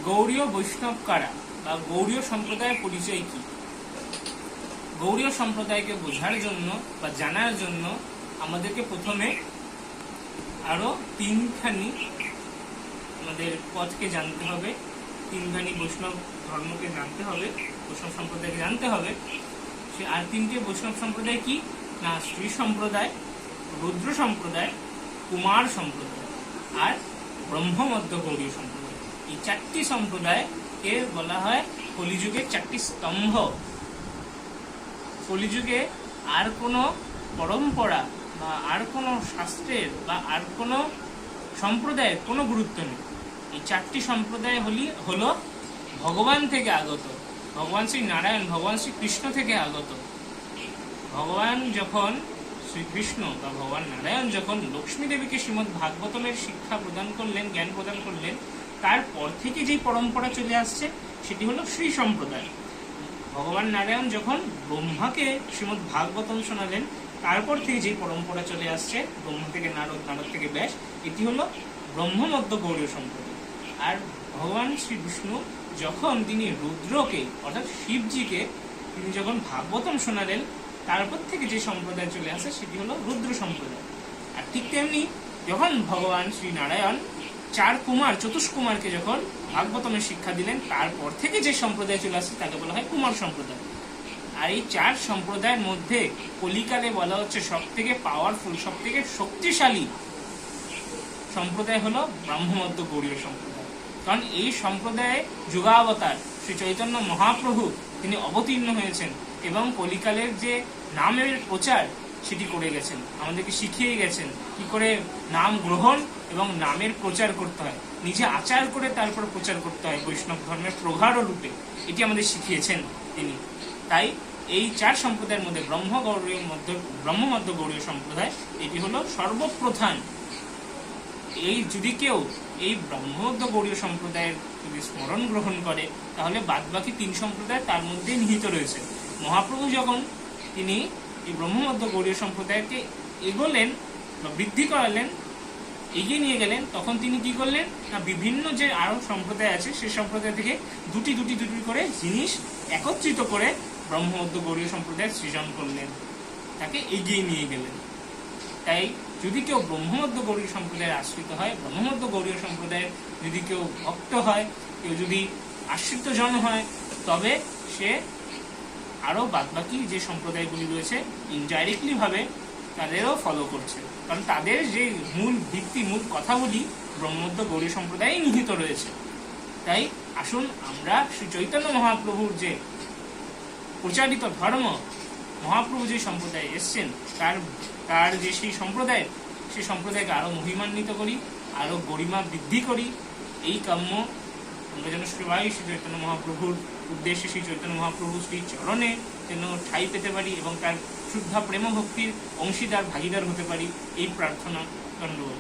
গৌড়ীয় বৈষ্ণব কারা বা গৌড়ীয় সম্প্রদায়ের পরিচয় কি? গৌড়ীয় সম্প্রদায়কে বোঝার জন্য বা জানার জন্য আমাদেরকে প্রথমে আরো তিনখানি আমাদের পথকে জানতে হবে, তিনখানি বৈষ্ণব ধর্মকে জানতে হবে, বৈষ্ণব সম্প্রদায়কে জানতে হবে। সে আর তিনটে বৈষ্ণব সম্প্রদায় কি না, শ্রী সম্প্রদায়, রুদ্র সম্প্রদায়, কুমার সম্প্রদায় আর ব্রহ্মমধ্য গৌড়ীয় সম্প্রদায়। এই চারটি সম্প্রদায়কে বলা হয় কলিযুগের চারটি স্তম্ভ। কলিযুগে আর কোনো পরম্পরা বা আর কোনো শাস্ত্রের বা আর কোনো সম্প্রদায়ের কোনো গুরুত্ব নেই। এই চারটি সম্প্রদায় হলো ভগবান থেকে আগত, ভগবান শ্রী নারায়ণ, ভগবান শ্রীকৃষ্ণ থেকে আগত। ভগবান যখন শ্রীকৃষ্ণ বা ভগবান নারায়ণ যখন লক্ষ্মী দেবীকে শ্রীমদ্ ভাগবতমের শিক্ষা প্রদান করলেন, জ্ঞান প্রদান করলেন, তারপর থেকে যেই পরম্পরা চলে আসছে সেটি হলো শ্রী সম্প্রদায়। ভগবান নারায়ণ যখন ব্রহ্মাকে শ্রীমদ্ ভাগবতম শোনালেন, তারপর থেকে যেই পরম্পরা চলে আসছে, ব্রহ্মা থেকে নারদ, নারদ থেকে ব্যাস, এটি হলো ব্রহ্মমধ্য গৌড়ীয় সম্প্রদায়। আর ভগবান শ্রী বিষ্ণু যখন তিনি রুদ্রকে অর্থাৎ শিবজিকে তিনি যখন ভাগবতম শোনালেন, তারপর থেকে যে সম্প্রদায় চলে আসে সেটি হলো রুদ্র সম্প্রদায়। আর ঠিক তেমনি যখন ভগবান শ্রী নারায়ণ চতুষ্কুমারকে যখন ভাগবতমের শিক্ষা দিলেন, তারপর থেকে যে সম্প্রদায় চলে আসছে তাকে বলা হয় কুমার সম্প্রদায়। আর এই চার সম্প্রদায়ের মধ্যে কলিকালে বলা হচ্ছে সব থেকে পাওয়ারফুল, সব থেকে শক্তিশালী সম্প্রদায় হলো ব্রহ্মমধ্য গৌড়ীয় সম্প্রদায়। কারণ এই সম্প্রদায়ে যুগাবতার শ্রী চৈতন্য মহাপ্রভু তিনি অবতীর্ণ হয়েছেন এবং কলিকালের যে নামের প্রচার সেটি করে গেছেন, আমাদেরকে শিখিয়ে গেছেন কি করে নাম গ্রহণ এবং নামের প্রচার করতে হয়, নিজে আচার করে তারপর প্রচার করতে হয় বৈষ্ণব ধর্মের প্রগাঢ় রূপে, এটি আমাদের শিখিয়েছেন তিনি। তাই এই চার সম্প্রদায়ের মধ্যে ব্রহ্মমধ্য গৌড়ীয় সম্প্রদায় এটি হলো সর্বপ্রধান। যদি কেউ এই ব্রহ্মমধ্য গৌড়ীয় সম্প্রদায়ের যদি স্মরণ গ্রহণ করে, তাহলে বাদবাকি তিন সম্প্রদায় তার মধ্যে নিহিত রয়েছে। মহাপ্রভু যখন তিনি এই ব্রহ্মমধ্য গৌড়ীয় সম্প্রদায়কে এগোলেন বা বৃদ্ধি করালেন, এগিয়ে নিয়ে গেলেন, তখন তিনি কি করলেন না, বিভিন্ন যে আরো সম্প্রদায় আছে সেই সম্প্রদায় থেকে দুটি করে জিনিস একত্রিত করে ব্রহ্মমধ্য গৌড়ীয় সম্প্রদায় সৃজন করলেন, তাকে এগিয়ে নিয়ে গেলেন। তাই যদি কেউ ব্রহ্মমধ্য গৌড়ীয় সম্প্রদায়ের আশ্রিত হয়, ব্রহ্মমধ্য গৌড়ীয় সম্প্রদায়ের যদি কেউ ভক্ত হয়, কেউ যদি আশ্রিত জন হয়, তবে সে আরো বাদবাকি যে সম্প্রদায়গুলি রয়েছে ইনডাইরেক্টলি ভাবে তাদেরও ফলো করছে, কারণ তাদের যে মূল ভিত্তি, মূল কথাগুলি ব্রহ্মমধ্য গৌড়ীয় সম্প্রদায়ে নিহিত রয়েছে। তাই আসুন আমরা শ্রী চৈতন্য মহাপ্রভুর যে প্রচারিত ধর্ম, মহাপ্রভু যে সম্প্রদায়ে এসছেন তার যে সেই সম্প্রদায়কে আরো মহিমান্বিত করি, আরো গরিমা বৃদ্ধি করি। এই কাম্য আমরা যেন সবাই শ্রী চৈতন্য মহাপ্রভুর উদ্দেশ্যে শ্রী চৈতন্য মহাপ্রভু শ্রী চরণে যেন ঠাঁই পেতে পারি এবং তার শুদ্ধা প্রেম ভক্তির অংশীদার, ভাগীদার হতে পারি, এই প্রার্থনা। ধন্যবাদ।